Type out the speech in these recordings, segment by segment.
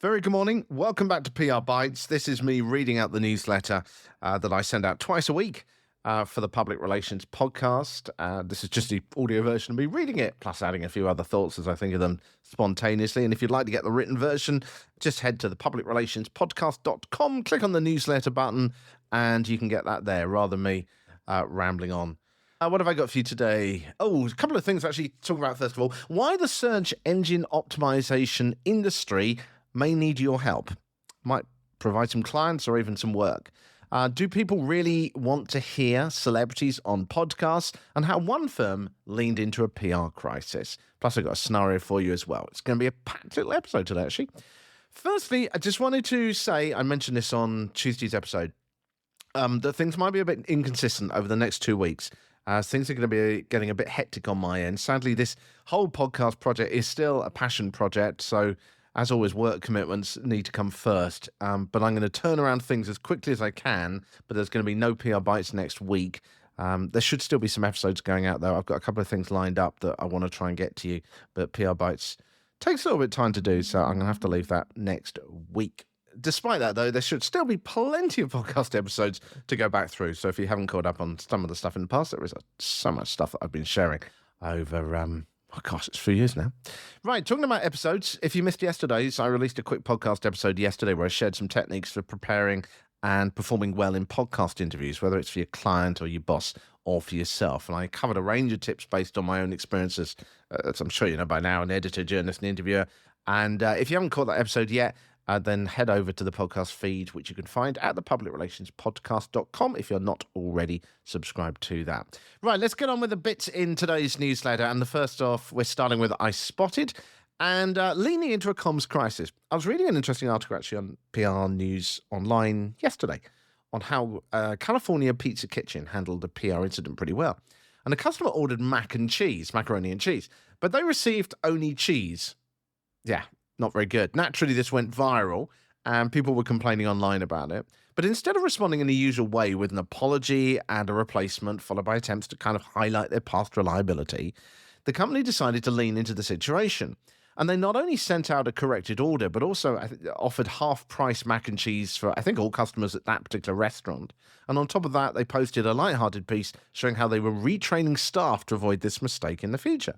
Very good morning. Welcome back to PRBites. This is me reading out the newsletter that I send out twice a week for the Public Relations podcast. This is just the audio version of me reading it, plus adding a few other thoughts as I think of them spontaneously. And if you'd like to get the written version, just head to the publicrelationspodcast.com, click on the newsletter button, and you can get that there rather than me rambling on. What have I got for you today? Oh, a couple of things to actually talk about. First of all, why the search engine optimization industry may need your help. Might provide some clients or even some work. Do people really want to hear celebrities on podcasts, and how one firm leaned into a PR crisis? Plus, I've got a scenario for you as well. It's going to be a packed little episode today, actually. Firstly, I just wanted to say, I mentioned this on Tuesday's episode, that things might be a bit inconsistent over the next 2 weeks. Things are going to be getting a bit hectic on my end. Sadly, this whole podcast project is still a passion project, so as always, work commitments need to come first, but I'm going to turn around things as quickly as I can, but there's going to be no PRBites next week. There should still be some episodes going out, though. I've got a couple of things lined up that I want to try and get to you, but PRBites takes a little bit of time to do, so I'm going to have to leave that next week. Despite that, though, there should still be plenty of podcast episodes to go back through, so if you haven't caught up on some of the stuff in the past, there is so much stuff that I've been sharing over oh gosh, it's a few years now. Right, talking about episodes, if you missed yesterday's, I released a quick podcast episode yesterday where I shared some techniques for preparing and performing well in podcast interviews, whether it's for your client or your boss or for yourself. And I covered a range of tips based on my own experiences, as I'm sure you know by now, an editor, journalist, and interviewer. And if you haven't caught that episode yet, then head over to the podcast feed, which you can find at thepublicrelationspodcast.com if you're not already subscribed to that. Right, let's get on with the bits in today's newsletter. And the first off, we're starting with I Spotted and leaning into a comms crisis. I was reading an interesting article actually on PR News Online yesterday on how California Pizza Kitchen handled a PR incident pretty well. And a customer ordered macaroni and cheese, but they received only cheese. Yeah. Not very good. Naturally, this went viral, and people were complaining online about it. But instead of responding in the usual way with an apology and a replacement, followed by attempts to kind of highlight their past reliability, the company decided to lean into the situation. And they not only sent out a corrected order, but also offered half-price mac and cheese for, I think, all customers at that particular restaurant. And on top of that, they posted a lighthearted piece showing how they were retraining staff to avoid this mistake in the future.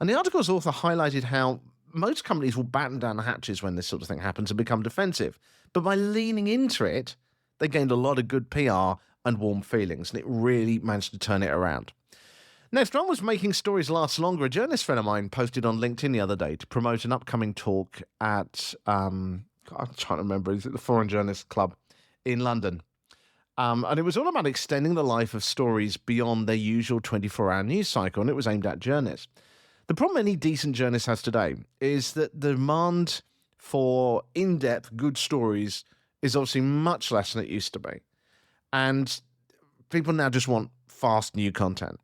And the article's author highlighted how most companies will batten down the hatches when this sort of thing happens and become defensive. But by leaning into it, they gained a lot of good PR and warm feelings, and it really managed to turn it around. Next one was making stories last longer. A journalist friend of mine posted on LinkedIn the other day to promote an upcoming talk at, I'm trying to remember, is it the Foreign Journalists Club in London? And it was all about extending the life of stories beyond their usual 24-hour news cycle, and it was aimed at journalists. The problem any decent journalist has today is that the demand for in-depth, good stories is obviously much less than it used to be. And people now just want fast new content.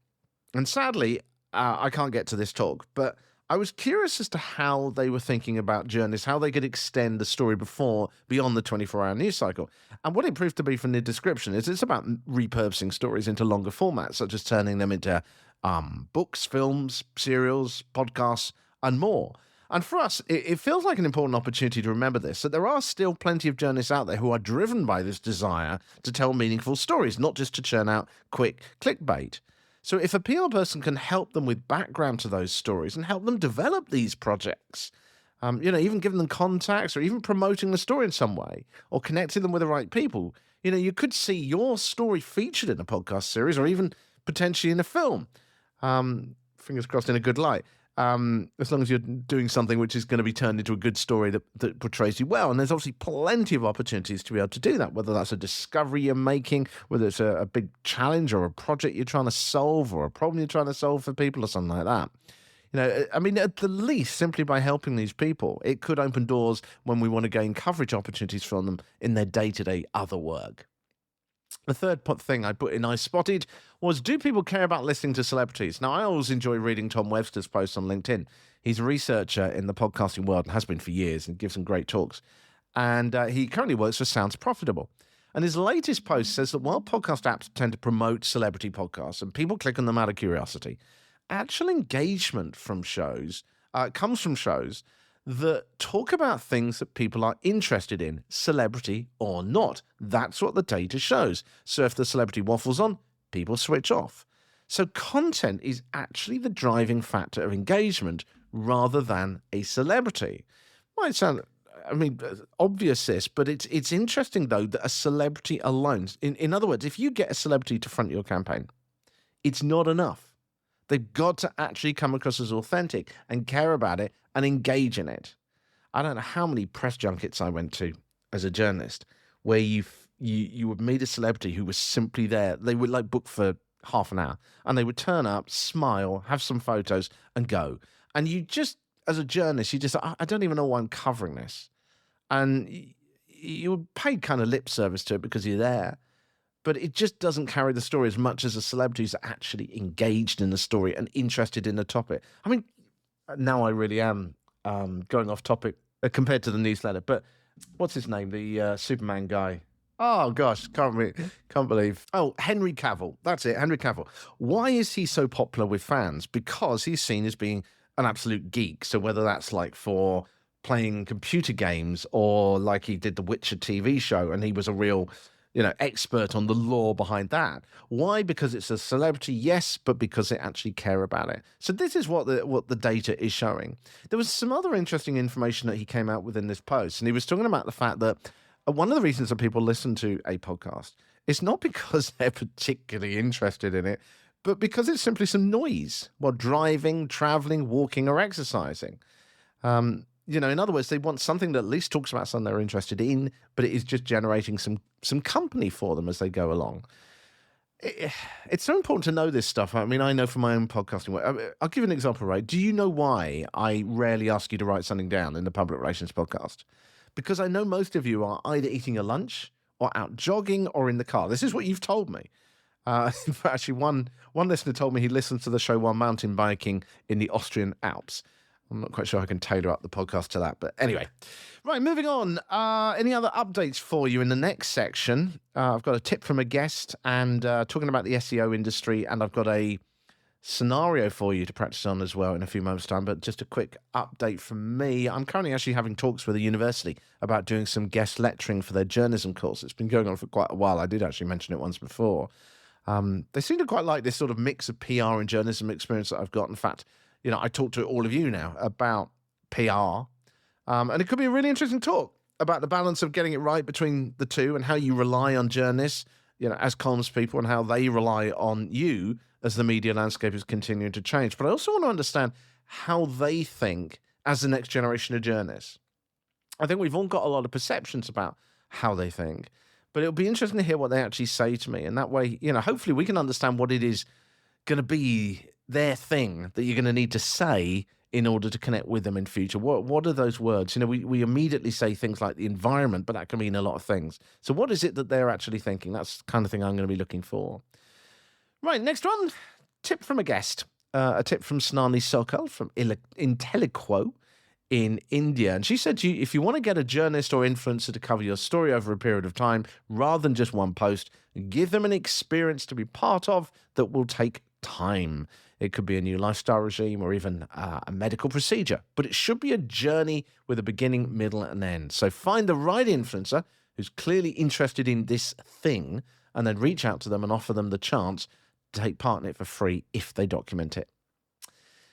And sadly, I can't get to this talk, but I was curious as to how they were thinking about journalists, how they could extend the story beyond the 24-hour news cycle. And what it proved to be from the description is it's about repurposing stories into longer formats, such as turning them into books, films, serials, podcasts, and more. And for us, it feels like an important opportunity to remember this, that there are still plenty of journalists out there who are driven by this desire to tell meaningful stories, not just to churn out quick clickbait. So if a PR person can help them with background to those stories and help them develop these projects, even giving them contacts or even promoting the story in some way or connecting them with the right people, you could see your story featured in a podcast series or even potentially in a film. Fingers crossed in a good light. As long as you're doing something which is going to be turned into a good story that portrays you well. And there's obviously plenty of opportunities to be able to do that, whether that's a discovery you're making, whether it's a big challenge or a project you're trying to solve or a problem you're trying to solve for people or something like that. At the least, simply by helping these people, it could open doors when we want to gain coverage opportunities from them in their day-to-day other work. The third thing I put in I Spotted was, do people care about listening to celebrities? Now, I always enjoy reading Tom Webster's posts on LinkedIn. He's a researcher in the podcasting world and has been for years and gives some great talks. And he currently works for Sounds Profitable. And his latest post says that while podcast apps tend to promote celebrity podcasts and people click on them out of curiosity, actual engagement from shows comes from shows that talk about things that people are interested in, celebrity or not. That's what the data shows. So if the celebrity waffles on, people switch off. So content is actually the driving factor of engagement rather than a celebrity. Might sound, obvious this, but it's interesting though that a celebrity alone, in other words, if you get a celebrity to front your campaign, it's not enough. They've got to actually come across as authentic and care about it and engage in it. I don't know how many press junkets I went to as a journalist where you would meet a celebrity who was simply there. They would like book for half an hour and they would turn up, smile, have some photos and go. And you just, as a journalist, you just, I don't even know why I'm covering this. And you would pay kind of lip service to it because you're there. But it just doesn't carry the story as much as a celebrity who's actually engaged in the story and interested in the topic. I mean, now I really am going off topic compared to the newsletter. But what's his name? The Superman guy. Oh, gosh, can't believe. Oh, Henry Cavill. That's it, Henry Cavill. Why is he so popular with fans? Because he's seen as being an absolute geek. So whether that's like for playing computer games or like he did the Witcher TV show and he was a real expert on the lore behind that. Why? Because it's a celebrity, yes, but because they actually care about it. So this is what the data is showing. There was some other interesting information that he came out with in this post, and he was talking about the fact that one of the reasons that people listen to a podcast is not because they're particularly interested in it, but because it's simply some noise while driving, traveling, walking, or exercising. In other words, they want something that at least talks about something they're interested in, but it is just generating some company for them as they go along. It's so important to know this stuff. I mean, I know from my own podcasting work. I'll give you an example, right? Do you know why I rarely ask you to write something down in the public relations podcast? Because I know most of you are either eating a lunch or out jogging or in the car. This is what you've told me. Actually, one listener told me he listens to the show while mountain biking in the Austrian Alps. I'm not quite sure I can tailor up the podcast to that, but anyway. Right, moving on. Any other updates for you in the next section? I've got a tip from a guest and talking about the SEO industry, and I've got a scenario for you to practice on as well in a few moments' time, but just a quick update from me. I'm currently actually having talks with a university about doing some guest lecturing for their journalism course. It's been going on for quite a while. I did actually mention it once before. They seem to quite like this sort of mix of PR and journalism experience that I've got. In fact, I talk to all of you now about PR, and it could be a really interesting talk about the balance of getting it right between the two and how you rely on journalists, as comms people, and how they rely on you as the media landscape is continuing to change. But I also want to understand how they think as the next generation of journalists. I think we've all got a lot of perceptions about how they think, but it'll be interesting to hear what they actually say to me. And that way, hopefully we can understand what it is going to be their thing that you're going to need to say in order to connect with them in future. What are those words? We immediately say things like the environment, but that can mean a lot of things. So what is it that they're actually thinking? That's the kind of thing I'm going to be looking for. Right, next one, tip from a guest. A tip from Snani Sokal from Intelliquo in India. And she said to you, if you want to get a journalist or influencer to cover your story over a period of time, rather than just one post, give them an experience to be part of that will take time. It could be a new lifestyle regime or even a medical procedure, but it should be a journey with a beginning, middle, and end. So find the right influencer who's clearly interested in this thing and then reach out to them and offer them the chance to take part in it for free if they document it.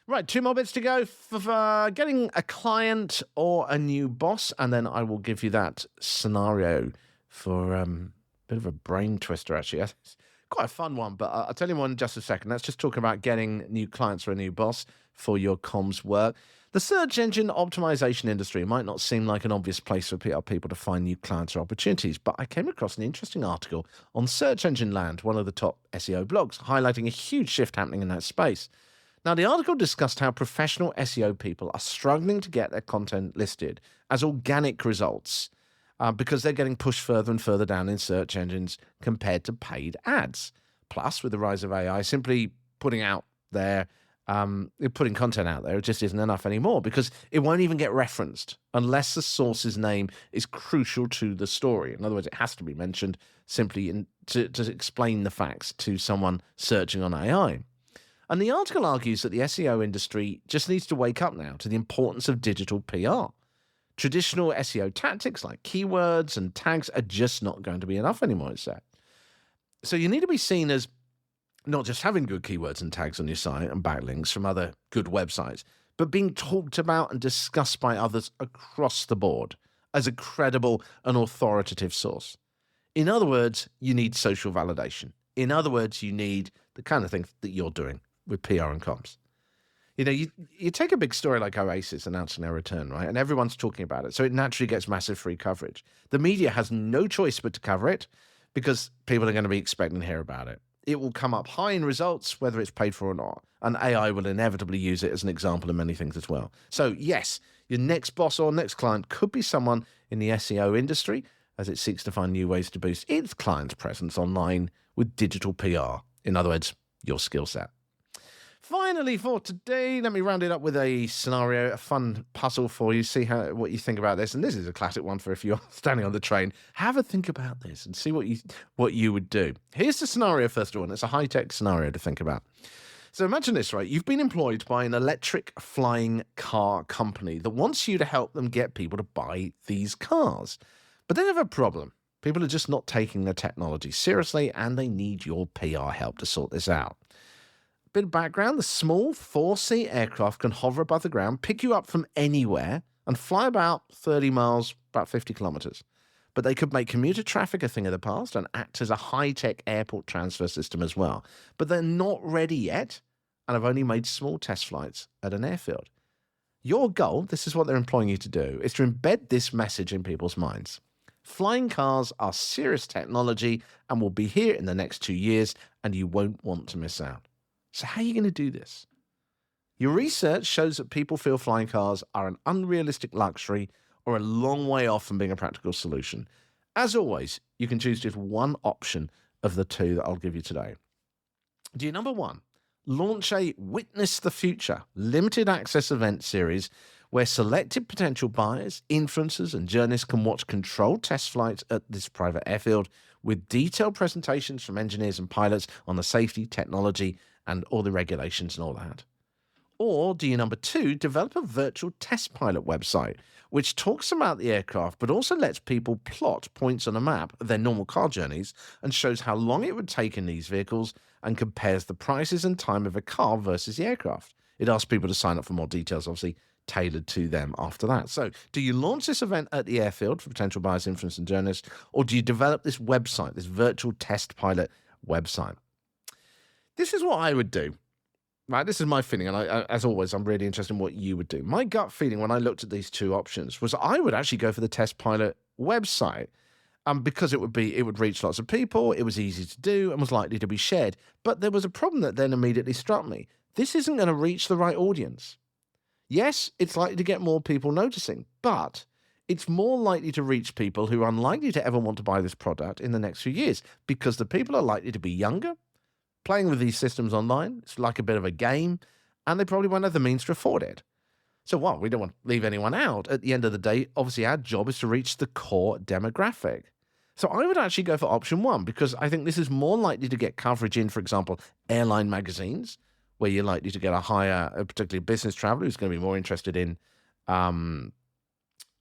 Right, 2 more bits to go for getting a client or a new boss, and then I will give you that scenario for a bit of a brain twister, actually. It's quite a fun one, but I'll tell you one in just a second. Let's just talk about getting new clients or a new boss for your comms work. The search engine optimization industry might not seem like an obvious place for PR people to find new clients or opportunities, but I came across an interesting article on Search Engine Land, one of the top SEO blogs, highlighting a huge shift happening in that space. Now, the article discussed how professional SEO people are struggling to get their content listed as organic results because they're getting pushed further and further down in search engines compared to paid ads. Plus, with the rise of AI, simply putting content out there, it just isn't enough anymore because it won't even get referenced unless the source's name is crucial to the story. In other words, it has to be mentioned simply to explain the facts to someone searching on AI. And the article argues that the SEO industry just needs to wake up now to the importance of digital PR. Traditional SEO tactics like keywords and tags are just not going to be enough anymore, it said. So you need to be seen as not just having good keywords and tags on your site and backlinks from other good websites, but being talked about and discussed by others across the board as a credible and authoritative source. In other words, you need social validation. In other words, you need the kind of thing that you're doing with PR and comms. You know, you take a big story like Oasis announcing their return, right? And everyone's talking about it. So it naturally gets massive free coverage. The media has no choice but to cover it because people are going to be expecting to hear about it. It will come up high in results, whether it's paid for or not. And AI will inevitably use it as an example of many things as well. So yes, your next boss or next client could be someone in the SEO industry as it seeks to find new ways to boost its client's presence online with digital PR. In other words, your skill set. Finally, for today, let me round it up with a scenario, a fun puzzle for you. See what you think about this. And this is a classic one for if you're standing on the train. Have a think about this and see what you would do. Here's the scenario, first of all, and it's a high-tech scenario to think about. So imagine this, right? You've been employed by an electric flying car company that wants you to help them get people to buy these cars. But they have a problem. People are just not taking the technology seriously, and they need your PR help to sort this out. Bit of background, the small 4-seat aircraft can hover above the ground, pick you up from anywhere, and fly about 30 miles, about 50 kilometers. But they could make commuter traffic a thing of the past and act as a high-tech airport transfer system as well. But they're not ready yet, and have only made small test flights at an airfield. Your goal, this is what they're employing you to do, is to embed this message in people's minds. Flying cars are serious technology and will be here in the next 2 years, and you won't want to miss out. So how are you going to do this? Your research shows that people feel flying cars are an unrealistic luxury or a long way off from being a practical solution. As always, you can choose just one option of the two that I'll give you today. Do you, number one, launch a Witness the Future limited access event series where selected potential buyers, influencers, and journalists can watch controlled test flights at this private airfield with detailed presentations from engineers and pilots on the safety, technology, and all the regulations and all that? Or do you, number two, develop a virtual test pilot website which talks about the aircraft but also lets people plot points on a map of their normal car journeys and shows how long it would take in these vehicles and compares the prices and time of a car versus the aircraft? It asks people to sign up for more details, obviously tailored to them after that. So do you launch this event at the airfield for potential buyers, influencers, and journalists, or do you develop this website, this virtual test pilot website? This is what I would do. Right, this is my feeling, and as always, I'm really interested in what you would do. My gut feeling when I looked at these two options was I would actually go for the test pilot website, because it would reach lots of people, it was easy to do, and was likely to be shared. But there was a problem that then immediately struck me. This isn't going to reach the right audience. Yes, it's likely to get more people noticing, but it's more likely to reach people who are unlikely to ever want to buy this product in the next few years because the people are likely to be younger, playing with these systems online. It's like a bit of a game, and they probably won't have the means to afford it. So what? We don't want to leave anyone out. At the end of the day, obviously our job is to reach the core demographic. So I would actually go for option one because I think this is more likely to get coverage in, for example, airline magazines, where you're likely to get a higher, particularly business traveler who's going to be more interested in that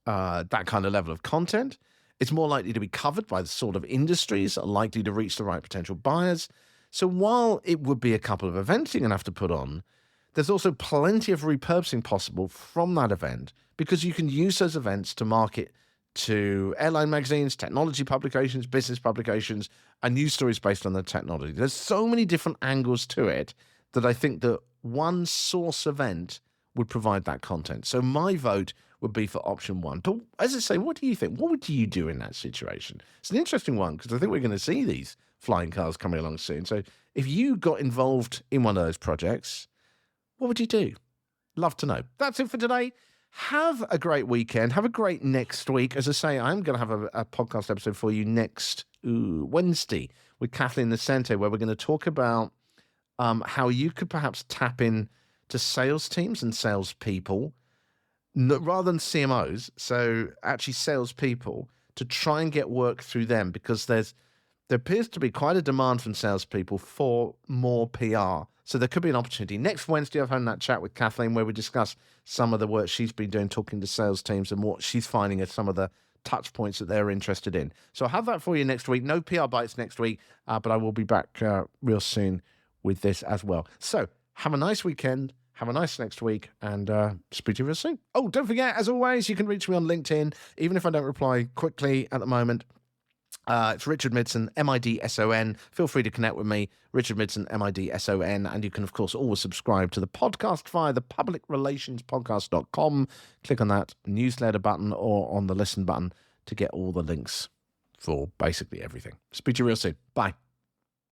kind of level of content. It's more likely to be covered by the sort of industries that are likely to reach the right potential buyers. So while it would be a couple of events you're going to have to put on, there's also plenty of repurposing possible from that event because you can use those events to market to airline magazines, technology publications, business publications, and news stories based on the technology. There's so many different angles to it that I think that one source event would provide that content. So my vote would be for option one. But as I say, what do you think? What would you do in that situation? It's an interesting one because I think we're going to see these flying cars coming along soon. So if you got involved in one of those projects, what would you do? Love to know. That's it for today. Have a great weekend. Have a great next week. As I say, I'm going to have a podcast episode for you next Wednesday with Kathleen Nicente, where we're going to talk about how you could perhaps tap in to sales teams and salespeople rather than CMOs. So actually salespeople to try and get work through them because there appears to be quite a demand from salespeople for more PR So there could be an opportunity. Next Wednesday, I've had that chat with Kathleen where we discuss some of the work she's been doing, talking to sales teams and what she's finding as some of the touch points that they're interested in. So I'll have that for you next week. No PR bites next week, but I will be back real soon with this as well. So have a nice weekend. Have a nice next week, and speak to you real soon. Oh, don't forget, as always, you can reach me on LinkedIn, even if I don't reply quickly at the moment. It's Richard Midson, Midson. Feel free to connect with me, Richard Midson, Midson. And you can, of course, always subscribe to the podcast via the publicrelationspodcast.com. Click on that newsletter button or on the listen button to get all the links for basically everything. Speak to you real soon. Bye.